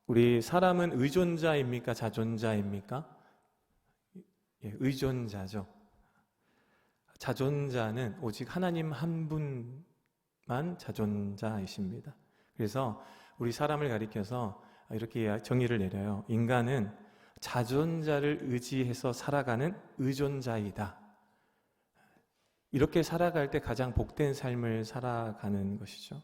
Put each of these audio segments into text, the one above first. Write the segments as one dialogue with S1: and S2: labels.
S1: 우리 사람은 의존자입니까? 자존자입니까? 예, 의존자죠. 자존자는 오직 하나님 한 분만 자존자이십니다. 그래서 우리 사람을 가리켜서 이렇게 정의를 내려요. 인간은 자존자를 의지해서 살아가는 의존자이다. 이렇게 살아갈 때 가장 복된 삶을 살아가는 것이죠.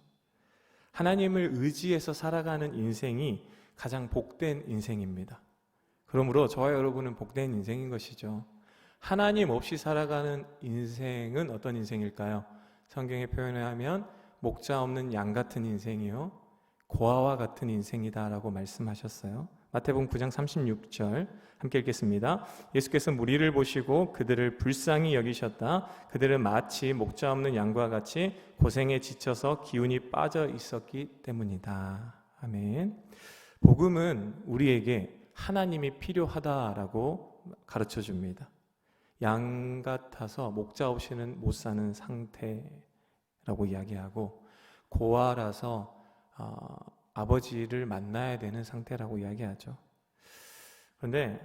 S1: 하나님을 의지해서 살아가는 인생이 가장 복된 인생입니다. 그러므로 저와 여러분은 복된 인생인 것이죠. 하나님 없이 살아가는 인생은 어떤 인생일까요? 성경에 표현을 하면 목자 없는 양 같은 인생이요, 고아와 같은 인생이다라고 말씀하셨어요. 마태복음 9장 36절 함께 읽겠습니다. 예수께서 무리를 보시고 그들을 불쌍히 여기셨다. 그들은 마치 목자 없는 양과 같이 고생에 지쳐서 기운이 빠져 있었기 때문이다. 아멘. 복음은 우리에게 하나님이 필요하다라고 가르쳐 줍니다. 양 같아서 목자 없이는 못 사는 상태라고 이야기하고, 고아라서 아버지를 만나야 되는 상태라고 이야기하죠. 그런데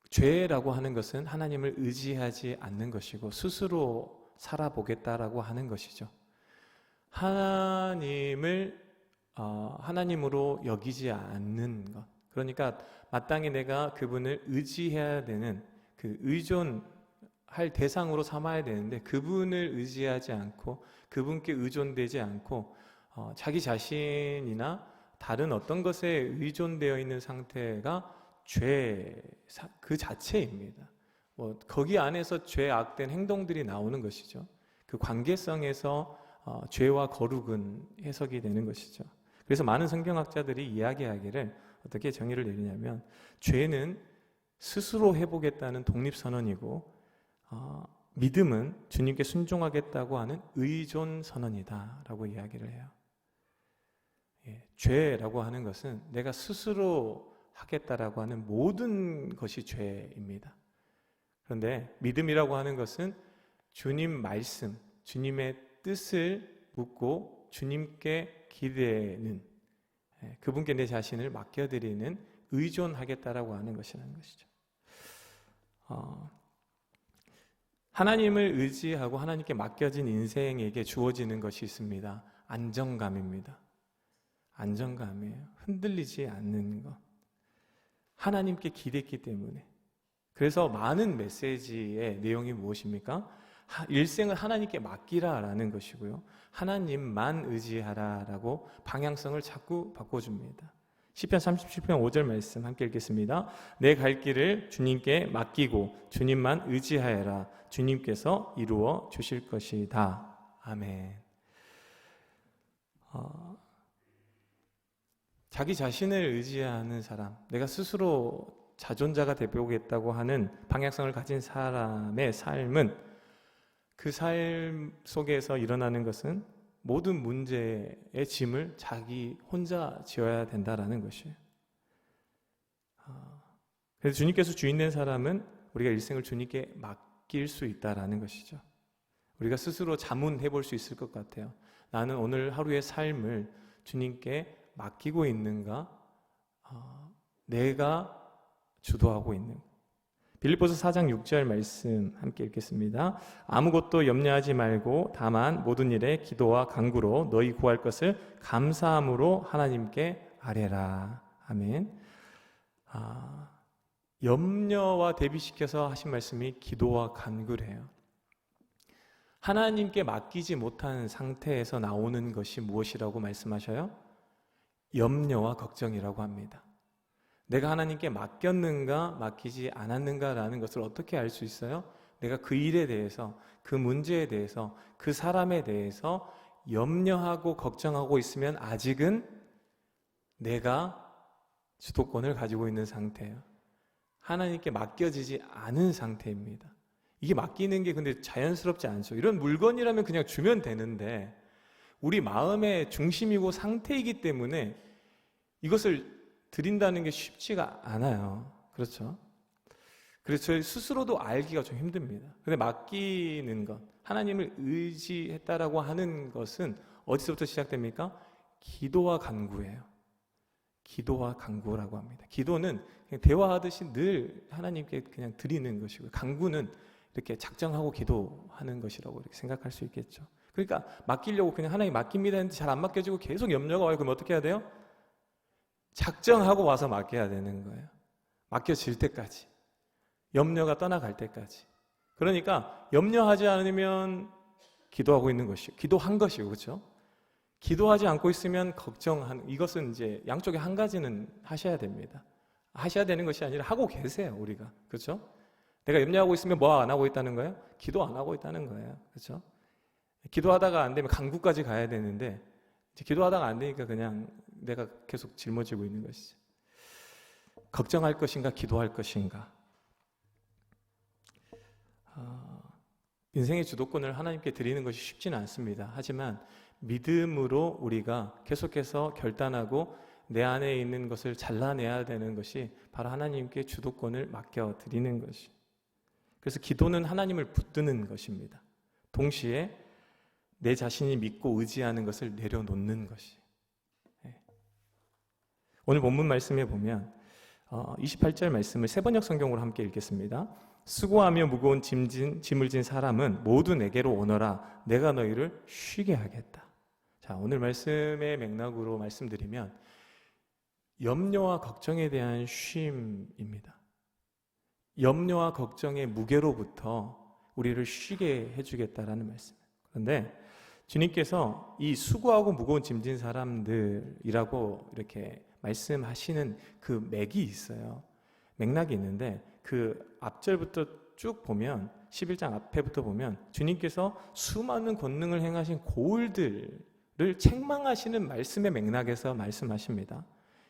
S1: 죄라고 하는 것은 하나님을 의지하지 않는 것이고 스스로 살아보겠다라고 하는 것이죠. 하나님을 하나님으로 여기지 않는 것. 그러니까 마땅히 내가 그분을 의지해야 되는, 그 의존할 대상으로 삼아야 되는데 그분을 의지하지 않고 그분께 의존되지 않고 자기 자신이나 다른 어떤 것에 의존되어 있는 상태가 죄 그 자체입니다. 거기 안에서 죄악된 행동들이 나오는 것이죠. 그 관계성에서 죄와 거룩은 해석이 되는 것이죠. 그래서 많은 성경학자들이 이야기하기를 어떻게 정의를 내리냐면, 죄는 스스로 해보겠다는 독립선언이고 믿음은 주님께 순종하겠다고 하는 의존선언이다 라고 이야기를 해요. 죄라고 하는 것은 내가 스스로 하겠다라고 하는 모든 것이 죄입니다. 그런데 믿음이라고 하는 것은 주님 말씀, 주님의 뜻을 묻고 주님께 기대는, 그분께 내 자신을 맡겨드리는, 의존하겠다라고 하는 것이라는 것이죠. 하나님을 의지하고 하나님께 맡겨진 인생에게 주어지는 것이 있습니다. 안정감입니다. 안정감이에요. 흔들리지 않는 것. 하나님께 기댔기 때문에. 그래서 많은 메시지의 내용이 무엇입니까? 일생을 하나님께 맡기라라는 것이고요, 하나님만 의지하라라고 방향성을 자꾸 바꿔줍니다. 시편 37편 5절 말씀 함께 읽겠습니다. 내 갈 길을 주님께 맡기고 주님만 의지하여라. 주님께서 이루어 주실 것이다. 아멘. 자기 자신을 의지하는 사람, 내가 스스로 자존자가 되보겠다고 하는 방향성을 가진 사람의 삶은, 그 삶 속에서 일어나는 것은 모든 문제의 짐을 자기 혼자 지어야 된다라는 것이에요. 그래서 주님께서 주인 된 사람은 우리가 일생을 주님께 맡길 수 있다라는 것이죠. 우리가 스스로 자문해 볼 수 있을 것 같아요. 나는 오늘 하루의 삶을 주님께 맡기고 있는가? 내가 주도하고 있는가? 빌립보서 4장 6절 말씀 함께 읽겠습니다. 아무것도 염려하지 말고 다만 모든 일에 기도와 간구로 너희 구할 것을 감사함으로 하나님께 아뢰라. 아멘. 염려와 대비시켜서 하신 말씀이 기도와 간구래요. 하나님께 맡기지 못한 상태에서 나오는 것이 무엇이라고 말씀하셔요? 염려와 걱정이라고 합니다. 내가 하나님께 맡겼는가 맡기지 않았는가라는 것을 어떻게 알 수 있어요? 내가 그 일에 대해서, 그 문제에 대해서, 그 사람에 대해서 염려하고 걱정하고 있으면 아직은 내가 주도권을 가지고 있는 상태예요. 하나님께 맡겨지지 않은 상태입니다. 이게 맡기는 게 근데 자연스럽지 않죠. 이런 물건이라면 그냥 주면 되는데 우리 마음의 중심이고 상태이기 때문에 이것을 드린다는 게 쉽지가 않아요. 그렇죠? 그래서 저희 스스로도 알기가 좀 힘듭니다. 근데 맡기는 것, 하나님을 의지했다라고 하는 것은 어디서부터 시작됩니까? 기도와 간구예요. 기도와 간구라고 합니다. 기도는 그냥 대화하듯이 늘 하나님께 그냥 드리는 것이고, 간구는 이렇게 작정하고 기도하는 것이라고 이렇게 생각할 수 있겠죠. 그러니까 맡기려고 그냥 하나님 맡깁니다 했는데 잘 안 맡겨지고 계속 염려가 와요. 그럼 어떻게 해야 돼요? 작정하고 와서 맡겨야 되는 거예요. 맡겨질 때까지, 염려가 떠나갈 때까지. 그러니까 염려하지 않으면 기도하고 있는 것이고, 기도한 것이고, 그렇죠? 기도하지 않고 있으면 걱정하는, 이것은 이제 양쪽에 한 가지는 하셔야 됩니다. 하셔야 되는 것이 아니라 하고 계세요, 우리가. 그렇죠? 내가 염려하고 있으면 뭐 안 하고 있다는 거예요? 기도 안 하고 있다는 거예요. 그렇죠? 기도하다가 안 되면 간구까지 가야 되는데, 이제 기도하다가 안 되니까 그냥 내가 계속 짊어지고 있는 것이죠. 걱정할 것인가, 기도할 것인가. 인생의 주도권을 하나님께 드리는 것이 쉽지는 않습니다. 하지만 믿음으로 우리가 계속해서 결단하고 내 안에 있는 것을 잘라내야 되는 것이 바로 하나님께 주도권을 맡겨드리는 것이. 그래서 기도는 하나님을 붙드는 것입니다. 동시에 내 자신이 믿고 의지하는 것을 내려놓는 것이. 오늘 본문 말씀에 보면 28절 말씀을 세번역 성경으로 함께 읽겠습니다. 수고하며 무거운 짐을 진 사람은 모두 내게로 오너라. 내가 너희를 쉬게 하겠다. 자, 오늘 말씀의 맥락으로 말씀드리면 염려와 걱정에 대한 쉼입니다. 염려와 걱정의 무게로부터 우리를 쉬게 해주겠다라는 말씀. 그런데 주님께서 이 수고하고 무거운 짐진 사람들이라고 이렇게 말씀하시는 그 맥이 있어요. 맥락이 있는데 그 앞절부터 쭉 보면 11장 앞에부터 보면 주님께서 수많은 권능을 행하신 고을들을 책망하시는 말씀의 맥락에서 말씀하십니다.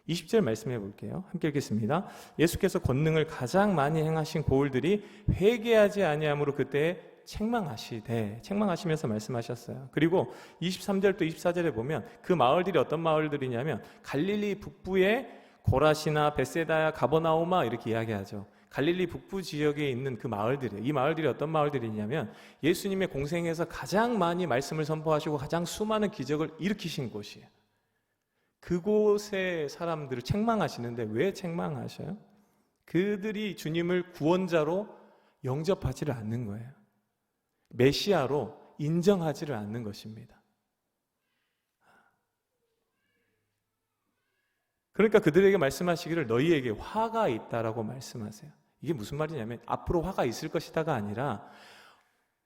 S1: 20절 말씀해 볼게요. 함께 읽겠습니다. 예수께서 권능을 가장 많이 행하신 고을들이 회개하지 아니함으로 그때 책망하시면서 말씀하셨어요. 그리고 23절부터 24절에 보면 그 마을들이 어떤 마을들이냐면 갈릴리 북부의 고라시나 벳세다야 가버나우마 이렇게 이야기하죠. 갈릴리 북부 지역에 있는 그 마을들이에요. 이 마을들이 어떤 마을들이냐면 예수님의 공생에서 가장 많이 말씀을 선포하시고 가장 수많은 기적을 일으키신 곳이에요. 그곳의 사람들을 책망하시는데 왜 책망하셔요? 그들이 주님을 구원자로 영접하지를 않는 거예요. 메시아로 인정하지를 않는 것입니다. 그러니까 그들에게 말씀하시기를 너희에게 화가 있다라고 말씀하세요. 이게 무슨 말이냐면 앞으로 화가 있을 것이다가 아니라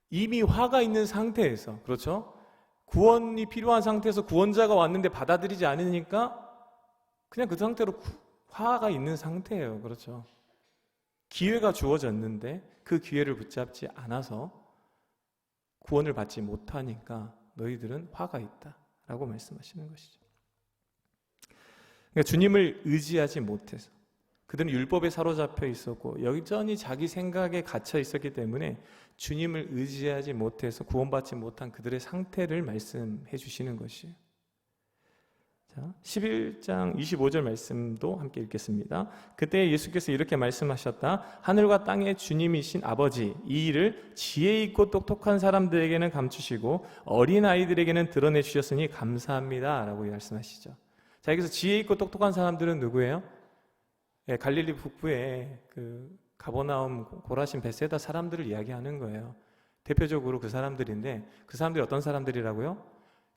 S1: 이미 화가 있는 상태에서, 그렇죠? 구원이 필요한 상태에서 구원자가 왔는데 받아들이지 않으니까 그냥 그 상태로 화가 있는 상태예요. 그렇죠? 기회가 주어졌는데 그 기회를 붙잡지 않아서 구원을 받지 못하니까 너희들은 화가 있다라고 말씀하시는 것이죠. 그러니까 주님을 의지하지 못해서 그들은 율법에 사로잡혀 있었고 여전히 자기 생각에 갇혀 있었기 때문에 주님을 의지하지 못해서 구원받지 못한 그들의 상태를 말씀해 주시는 것이에요. 자, 11장 25절 말씀도 함께 읽겠습니다. 그때 예수께서 이렇게 말씀하셨다. 하늘과 땅의 주님이신 아버지, 이 일을 지혜 있고 똑똑한 사람들에게는 감추시고 어린아이들에게는 드러내 주셨으니 감사합니다 라고 말씀하시죠. 자, 여기서 지혜 있고 똑똑한 사람들은 누구예요? 예, 갈릴리 북부의 그 가버나움, 고라신, 벳세다 사람들을 이야기하는 거예요. 대표적으로 그 사람들인데 그 사람들이 어떤 사람들이라고요?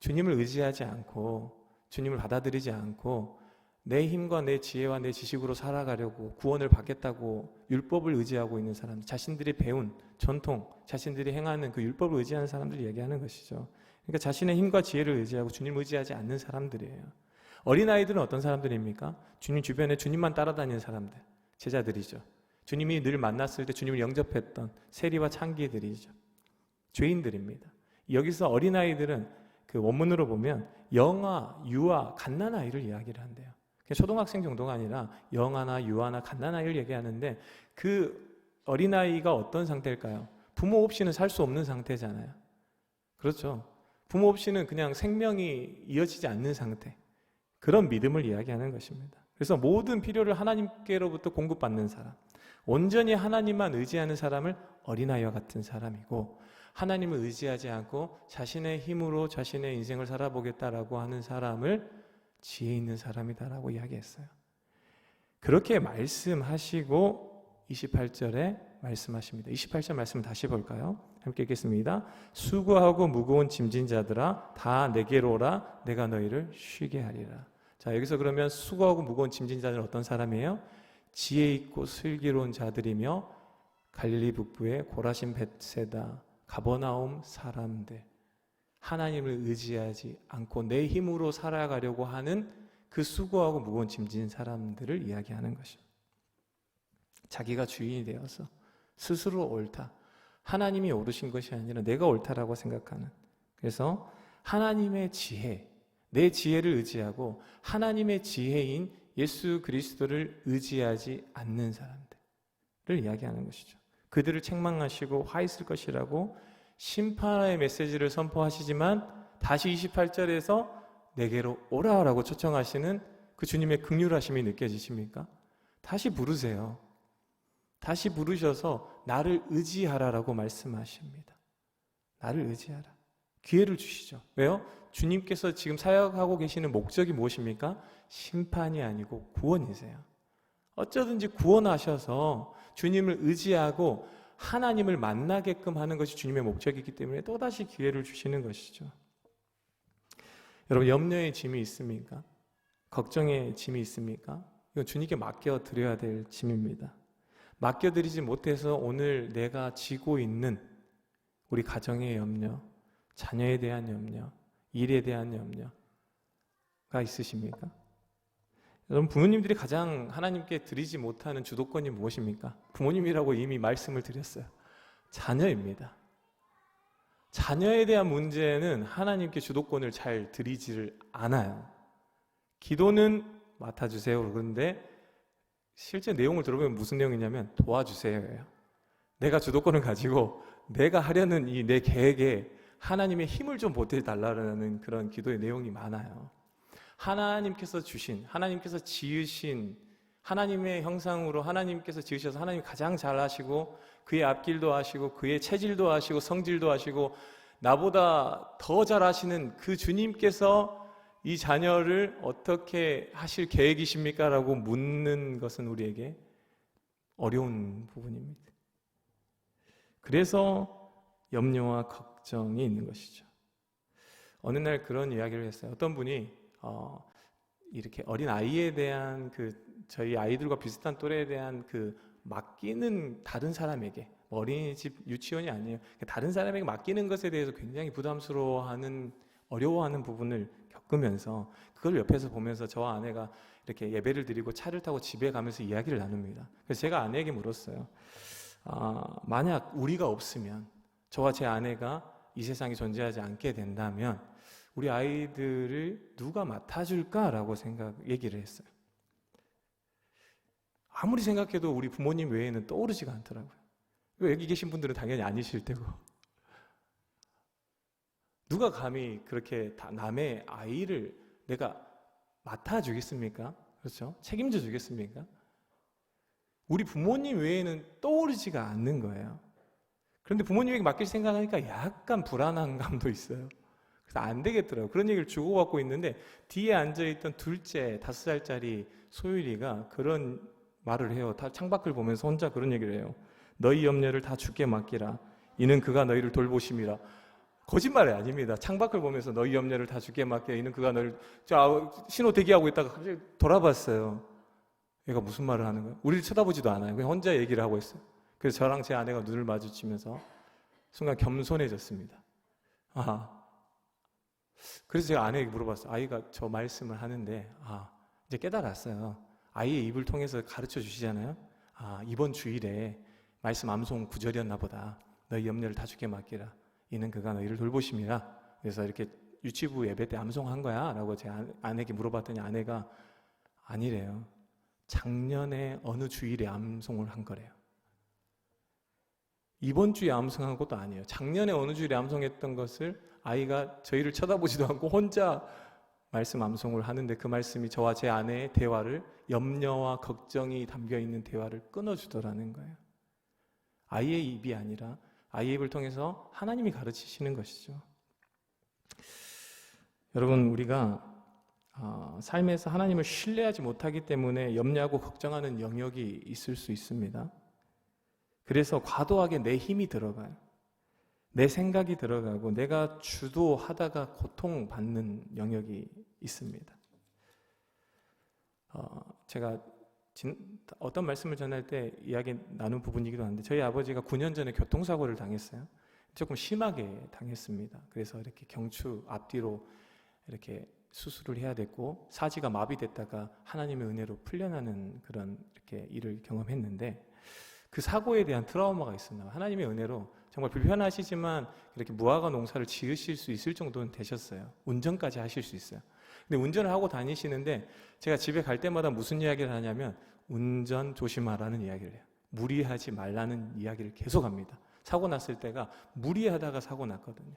S1: 주님을 의지하지 않고 주님을 받아들이지 않고 내 힘과 내 지혜와 내 지식으로 살아가려고 구원을 받겠다고 율법을 의지하고 있는 사람들, 자신들이 배운 전통, 자신들이 행하는 그 율법을 의지하는 사람들을 얘기하는 것이죠. 그러니까 자신의 힘과 지혜를 의지하고 주님을 의지하지 않는 사람들이에요. 어린아이들은 어떤 사람들입니까? 주님 주변에 주님만 따라다니는 사람들, 제자들이죠. 주님이 늘 만났을 때 주님을 영접했던 세리와 창기들이죠. 죄인들입니다. 여기서 어린아이들은 그 원문으로 보면 영아, 유아, 갓난아이를 이야기를 한대요. 초등학생 정도가 아니라 영아나 유아나 갓난아이를 얘기하는데 그 어린아이가 어떤 상태일까요? 부모 없이는 살 수 없는 상태잖아요. 그렇죠? 부모 없이는 그냥 생명이 이어지지 않는 상태. 그런 믿음을 이야기하는 것입니다. 그래서 모든 필요를 하나님께로부터 공급받는 사람, 온전히 하나님만 의지하는 사람을 어린아이와 같은 사람이고 하나님을 의지하지 않고 자신의 힘으로 자신의 인생을 살아보겠다라고 하는 사람을 지혜 있는 사람이다라고 이야기했어요. 그렇게 말씀하시고 28절에 말씀하십니다. 28절 말씀 다시 볼까요? 함께 읽겠습니다. 수고하고 무거운 짐진 자들아 다 내게로 오라 내가 너희를 쉬게 하리라. 자, 여기서 그러면 수고하고 무거운 짐진 자들은 어떤 사람이에요? 지혜 있고 슬기로운 자들이며 갈릴리 북부의 고라신 벳세다 가버나움 사람들, 하나님을 의지하지 않고 내 힘으로 살아가려고 하는 그 수고하고 무거운 짐진 사람들을 이야기하는 것이죠. 자기가 주인이 되어서 스스로 옳다, 하나님이 옳으신 것이 아니라 내가 옳다라고 생각하는, 그래서 하나님의 지혜, 내 지혜를 의지하고 하나님의 지혜인 예수 그리스도를 의지하지 않는 사람들을 이야기하는 것이죠. 그들을 책망하시고 화 있을 것이라고 심판의 메시지를 선포하시지만 다시 28절에서 내게로 오라라고 초청하시는 그 주님의 긍휼하심이 느껴지십니까? 다시 부르세요. 다시 부르셔서 나를 의지하라라고 말씀하십니다. 나를 의지하라. 기회를 주시죠. 왜요? 주님께서 지금 사역하고 계시는 목적이 무엇입니까? 심판이 아니고 구원이세요. 어쩌든지 구원하셔서 주님을 의지하고 하나님을 만나게끔 하는 것이 주님의 목적이기 때문에 또다시 기회를 주시는 것이죠. 여러분, 염려의 짐이 있습니까? 걱정의 짐이 있습니까? 이건 주님께 맡겨드려야 될 짐입니다. 맡겨드리지 못해서 오늘 내가 지고 있는 우리 가정의 염려, 자녀에 대한 염려, 일에 대한 염려가 있으십니까? 여러분, 부모님들이 가장 하나님께 드리지 못하는 주도권이 무엇입니까? 부모님이라고 이미 말씀을 드렸어요. 자녀입니다. 자녀에 대한 문제는 하나님께 주도권을 잘 드리지를 않아요. 기도는 맡아주세요. 그런데 실제 내용을 들어보면 무슨 내용이냐면 도와주세요예요. 내가 주도권을 가지고 내가 하려는 이 내 계획에 하나님의 힘을 좀 보태달라는 그런 기도의 내용이 많아요. 하나님께서 주신, 하나님께서 지으신, 하나님의 형상으로 하나님께서 지으셔서 하나님이 가장 잘 하시고 그의 앞길도 하시고 그의 체질도 하시고 성질도 하시고 나보다 더 잘 하시는 그 주님께서 이 자녀를 어떻게 하실 계획이십니까? 라고 묻는 것은 우리에게 어려운 부분입니다. 그래서 염려와 걱정이 있는 것이죠. 어느 날 그런 이야기를 했어요. 어떤 분이 이렇게 어린 아이에 대한 저희 아이들과 비슷한 또래에 대한 맡기는 다른 사람에게, 어린이집 유치원이 아니에요. 다른 사람에게 맡기는 것에 대해서 굉장히 부담스러워하는, 어려워하는 부분을 겪으면서 그걸 옆에서 보면서 저와 아내가 이렇게 예배를 드리고 차를 타고 집에 가면서 이야기를 나눕니다. 그래서 제가 아내에게 물었어요. 만약 우리가 없으면, 저와 제 아내가 이 세상에 존재하지 않게 된다면 우리 아이들을 누가 맡아줄까라고 얘기를 했어요. 아무리 생각해도 우리 부모님 외에는 떠오르지가 않더라고요. 여기 계신 분들은 당연히 아니실 테고. 누가 감히 그렇게 남의 아이를 내가 맡아주겠습니까? 그렇죠? 책임져 주겠습니까? 우리 부모님 외에는 떠오르지가 않는 거예요. 그런데 부모님에게 맡길 생각하니까 약간 불안한 감도 있어요. 그래서 안 되겠더라고요. 그런 얘기를 주고받고 있는데 뒤에 앉아있던 둘째 5살짜리 소율이가 그런 말을 해요. 다 창밖을 보면서 혼자 그런 얘기를 해요. 너희 염려를 다 주께 맡기라. 이는 그가 너희를 돌보심이라. 거짓말이 아닙니다. 창밖을 보면서 너희 염려를 다 주께 맡겨. 이는 그가 너희를... 신호 대기하고 있다가 갑자기 돌아봤어요. 얘가 무슨 말을 하는 거예요? 우리를 쳐다보지도 않아요. 그냥 혼자 얘기를 하고 있어요. 그래서 저랑 제 아내가 눈을 마주치면서 순간 겸손해졌습니다. 그래서 제가 아내에게 물어봤어요. 아이가 저 말씀을 하는데 이제 깨달았어요. 아이의 입을 통해서 가르쳐 주시잖아요. 이번 주일에 말씀 암송 9절이었나 보다. 너희 염려를 다 주께 맡기라. 이는 그가 너희를 돌보심이라. 그래서 이렇게 유치부 예배 때 암송한 거야? 라고 제 아내에게 물어봤더니 아내가 아니래요. 작년에 어느 주일에 암송을 한 거래요. 이번 주에 암송한 것도 아니에요. 작년에 어느 주일에 암송했던 것을 아이가 저희를 쳐다보지도 않고 혼자 말씀 암송을 하는데 그 말씀이 저와 제 아내의 대화를, 염려와 걱정이 담겨있는 대화를 끊어주더라는 거예요. 아이의 입이 아니라 아이의 입을 통해서 하나님이 가르치시는 것이죠. 여러분, 우리가 삶에서 하나님을 신뢰하지 못하기 때문에 염려하고 걱정하는 영역이 있을 수 있습니다. 그래서 과도하게 내 힘이 들어가요. 내 생각이 들어가고 내가 주도하다가 고통받는 영역이 있습니다. 제가 어떤 말씀을 전할 때 이야기 나눈 부분이기도 한데 저희 아버지가 9년 전에 교통사고를 당했어요. 조금 심하게 당했습니다. 그래서 이렇게 경추 앞뒤로 이렇게 수술을 해야 됐고 사지가 마비됐다가 하나님의 은혜로 풀려나는 그런 이렇게 일을 경험했는데 그 사고에 대한 트라우마가 있었나 봐요. 하나님의 은혜로 정말 불편하시지만 이렇게 무화과 농사를 지으실 수 있을 정도는 되셨어요. 운전까지 하실 수 있어요. 근데 운전을 하고 다니시는데 제가 집에 갈 때마다 무슨 이야기를 하냐면 운전 조심하라는 이야기를 해요. 무리하지 말라는 이야기를 계속 합니다. 사고 났을 때가 무리하다가 사고 났거든요.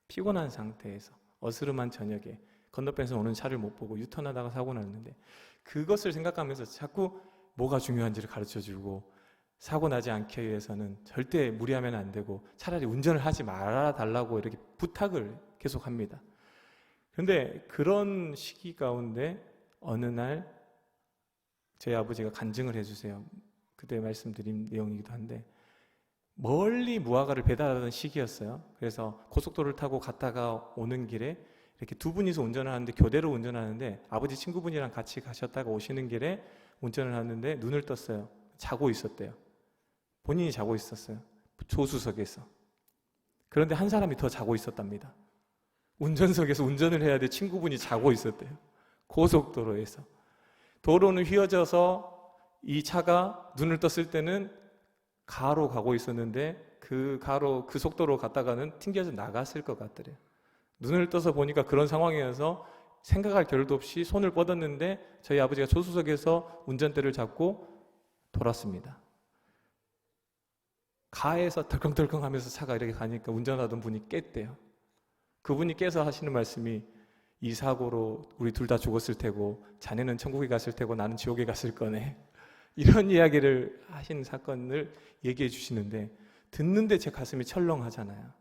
S1: 피곤한 상태에서 어스름한 저녁에 건너편에서 오는 차를 못 보고 유턴하다가 사고 났는데 그것을 생각하면서 자꾸 뭐가 중요한지를 가르쳐주고 사고 나지 않기 위해서는 절대 무리하면 안 되고 차라리 운전을 하지 말아달라고 이렇게 부탁을 계속 합니다. 그런데 그런 시기 가운데 어느 날 저희 아버지가 간증을 해주세요. 그때 말씀드린 내용이기도 한데 멀리 무화과를 배달하던 시기였어요. 그래서 고속도로를 타고 갔다가 오는 길에 이렇게 두 분이서 운전을 하는데 교대로 운전하는데 아버지 친구분이랑 같이 가셨다가 오시는 길에 운전을 하는데 눈을 떴어요. 자고 있었대요. 본인이 자고 있었어요. 조수석에서. 그런데 한 사람이 더 자고 있었답니다. 운전석에서 운전을 해야 돼 친구분이 자고 있었대요. 고속도로에서. 도로는 휘어져서 이 차가 눈을 떴을 때는 가로 가고 있었는데 그 속도로 갔다가는 튕겨져 나갔을 것 같더래요. 눈을 떠서 보니까 그런 상황이어서 생각할 겨를도 없이 손을 뻗었는데 저희 아버지가 조수석에서 운전대를 잡고 돌았습니다. 가에서 덜컹덜컹 하면서 차가 이렇게 가니까 운전하던 분이 깼대요. 그분이 깨서 하시는 말씀이 이 사고로 우리 둘 다 죽었을 테고 자네는 천국에 갔을 테고 나는 지옥에 갔을 거네. 이런 이야기를 하신 사건을 얘기해 주시는데 듣는데 제 가슴이 철렁하잖아요.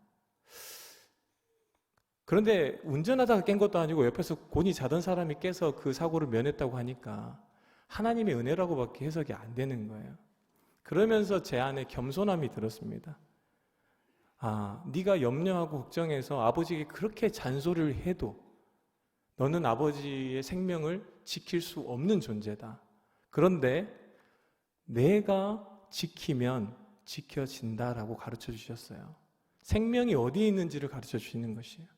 S1: 그런데 운전하다가 깬 것도 아니고 옆에서 곤히 자던 사람이 깨서 그 사고를 면했다고 하니까 하나님의 은혜라고밖에 해석이 안 되는 거예요. 그러면서 제 안에 겸손함이 들었습니다. 네가 염려하고 걱정해서 아버지에게 그렇게 잔소리를 해도 너는 아버지의 생명을 지킬 수 없는 존재다. 그런데 내가 지키면 지켜진다라고 가르쳐 주셨어요. 생명이 어디에 있는지를 가르쳐 주시는 것이에요.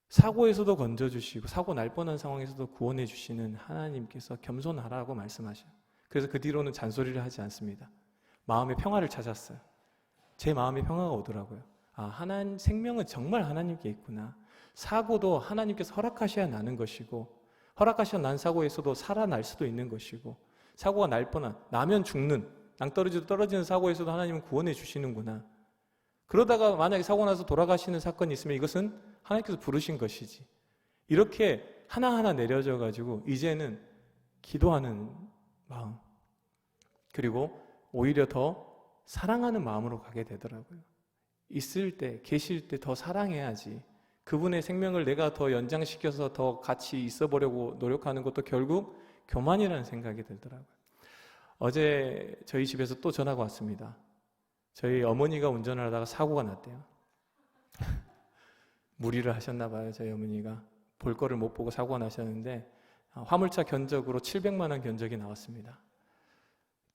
S1: 사고에서도 건져주시고 사고 날 뻔한 상황에서도 구원해 주시는 하나님께서 겸손하라고 말씀하셔요. 그래서 그 뒤로는 잔소리를 하지 않습니다. 마음의 평화를 찾았어요. 제 마음의 평화가 오더라고요. 생명은 정말 하나님께 있구나. 사고도 하나님께서 허락하셔야 나는 것이고 허락하셔야 난 사고에서도 살아날 수도 있는 것이고 사고가 나면 죽는 낭떠러지도 떨어지는 사고에서도 하나님은 구원해 주시는구나. 그러다가 만약에 사고 나서 돌아가시는 사건이 있으면 이것은 하나님께서 부르신 것이지. 이렇게 하나하나 내려져 가지고 이제는 기도하는 마음 그리고 오히려 더 사랑하는 마음으로 가게 되더라고요. 있을 때 계실 때 더 사랑해야지. 그분의 생명을 내가 더 연장시켜서 더 같이 있어 보려고 노력하는 것도 결국 교만이라는 생각이 들더라고요. 어제 저희 집에서 또 전화가 왔습니다. 저희 어머니가 운전을 하다가 사고가 났대요. 무리를 하셨나 봐요. 저희 어머니가 볼 거를 못 보고 사고가 나셨는데 화물차 견적으로 700만 원 견적이 나왔습니다.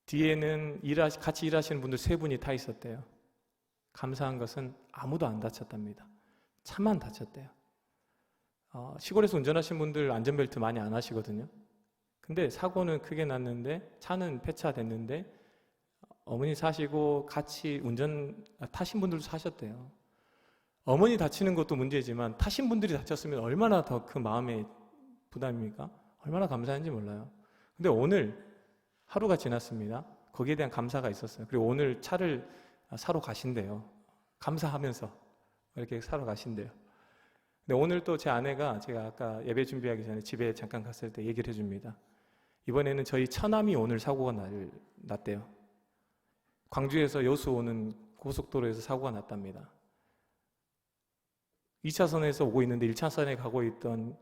S1: 뒤에는 같이 일하시는 분들 3분이 타 있었대요. 감사한 것은 아무도 안 다쳤답니다. 차만 다쳤대요. 시골에서 운전하시는 분들 안전벨트 많이 안 하시거든요. 근데 사고는 크게 났는데 차는 폐차됐는데 어머니 사시고 같이 타신 분들도 사셨대요. 어머니 다치는 것도 문제지만 타신 분들이 다쳤으면 얼마나 더 그 마음의 부담입니까? 얼마나 감사한지 몰라요. 근데 오늘 하루가 지났습니다. 거기에 대한 감사가 있었어요. 그리고 오늘 차를 사러 가신대요. 감사하면서 이렇게 사러 가신대요. 근데 오늘 또 제 아내가 제가 아까 예배 준비하기 전에 집에 잠깐 갔을 때 얘기를 해줍니다. 이번에는 저희 처남이 오늘 사고가 났대요. 광주에서 여수 오는 고속도로에서 사고가 났답니다. 2차선에서 오고 있는데 1차선에 가고 있던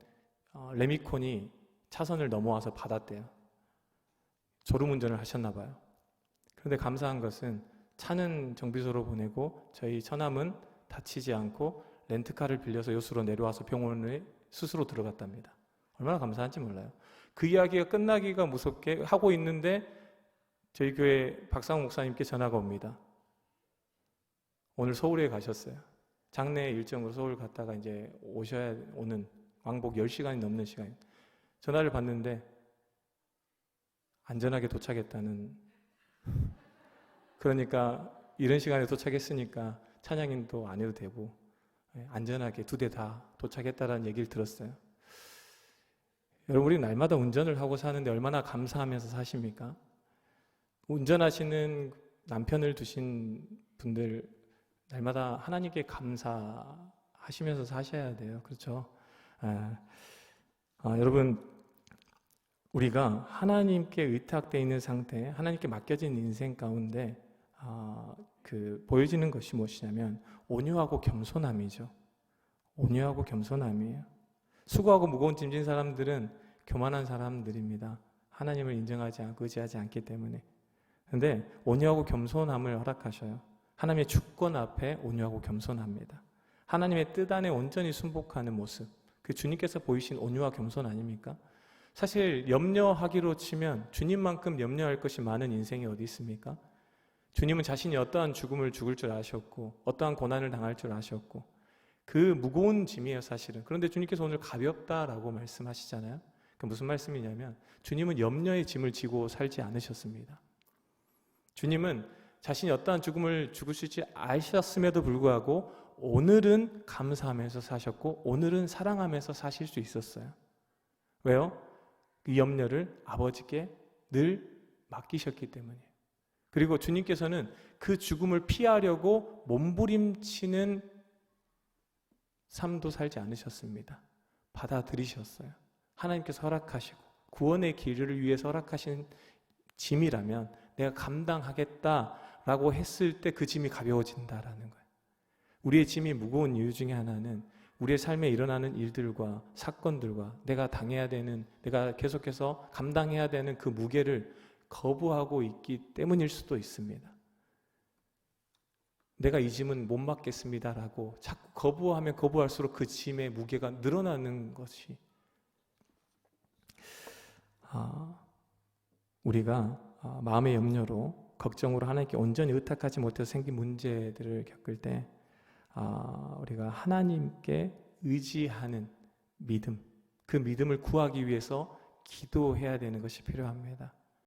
S1: 레미콘이 차선을 넘어와서 받았대요. 졸음운전을 하셨나 봐요. 그런데 감사한 것은 차는 정비소로 보내고 저희 처남은 다치지 않고 렌트카를 빌려서 여수로 내려와서 병원에 스스로 들어갔답니다. 얼마나 감사한지 몰라요. 그 이야기가 끝나기가 무섭게 하고 있는데 저희 교회 박상우 목사님께 전화가 옵니다. 오늘 서울에 가셨어요. 장례 일정으로 서울 갔다가 이제 오는 왕복 10시간이 넘는 시간. 전화를 받는데 안전하게 도착했다는. 그러니까 이런 시간에 도착했으니까 찬양인도 안 해도 되고 안전하게 2대 다 도착했다라는 얘기를 들었어요. 여러분, 우리 날마다 운전을 하고 사는데 얼마나 감사하면서 사십니까? 운전하시는 남편을 두신 분들 날마다 하나님께 감사하시면서 사셔야 돼요. 그렇죠? 여러분, 우리가 하나님께 의탁되어 있는 상태, 하나님께 맡겨진 인생 가운데 보여지는 것이 무엇이냐면 온유하고 겸손함이죠. 온유하고 겸손함이에요. 수고하고 무거운 짐진 사람들은 교만한 사람들입니다. 하나님을 인정하지 않고 의지하지 않기 때문에. 그런데 온유하고 겸손함을 허락하셔요. 하나님의 주권 앞에 온유하고 겸손합니다. 하나님의 뜻 안에 온전히 순복하는 모습, 그 주님께서 보이신 온유와 겸손 아닙니까? 사실 염려하기로 치면 주님만큼 염려할 것이 많은 인생이 어디 있습니까? 주님은 자신이 어떠한 죽음을 죽을 줄 아셨고 어떠한 고난을 당할 줄 아셨고 그 무거운 짐이에요, 사실은. 그런데 주님께서 오늘 가볍다라고 말씀하시잖아요. 그 무슨 말씀이냐면 주님은 염려의 짐을 지고 살지 않으셨습니다. 주님은 자신이 어떠한 죽음을 죽으실지 아셨음에도 불구하고 오늘은 감사하면서 사셨고 오늘은 사랑하면서 사실 수 있었어요. 왜요? 그 염려를 아버지께 늘 맡기셨기 때문이에요. 그리고 주님께서는 그 죽음을 피하려고 몸부림치는 삶도 살지 않으셨습니다. 받아들이셨어요. 하나님께서 허락하시고 구원의 길을 위해서 허락하신 짐이라면 내가 감당하겠다라고 했을 때 그 짐이 가벼워진다라는 거예요. 우리의 짐이 무거운 이유 중에 하나는 우리의 삶에 일어나는 일들과 사건들과 내가 당해야 되는, 내가 계속해서 감당해야 되는 그 무게를 거부하고 있기 때문일 수도 있습니다. 내가 이 짐은 못 맡겠습니다라고 자꾸 거부하면 거부할수록 그 짐의 무게가 늘어나는 것이 우리가 마음의 염려로 걱정으로 하나님께 온전히 의탁하지 못해서 생긴 문제들을 겪을 때 우리가 하나님께 의지하는 믿음, 그 믿음을 구하기 위해서 기도해야 되는 것이 필요합니다.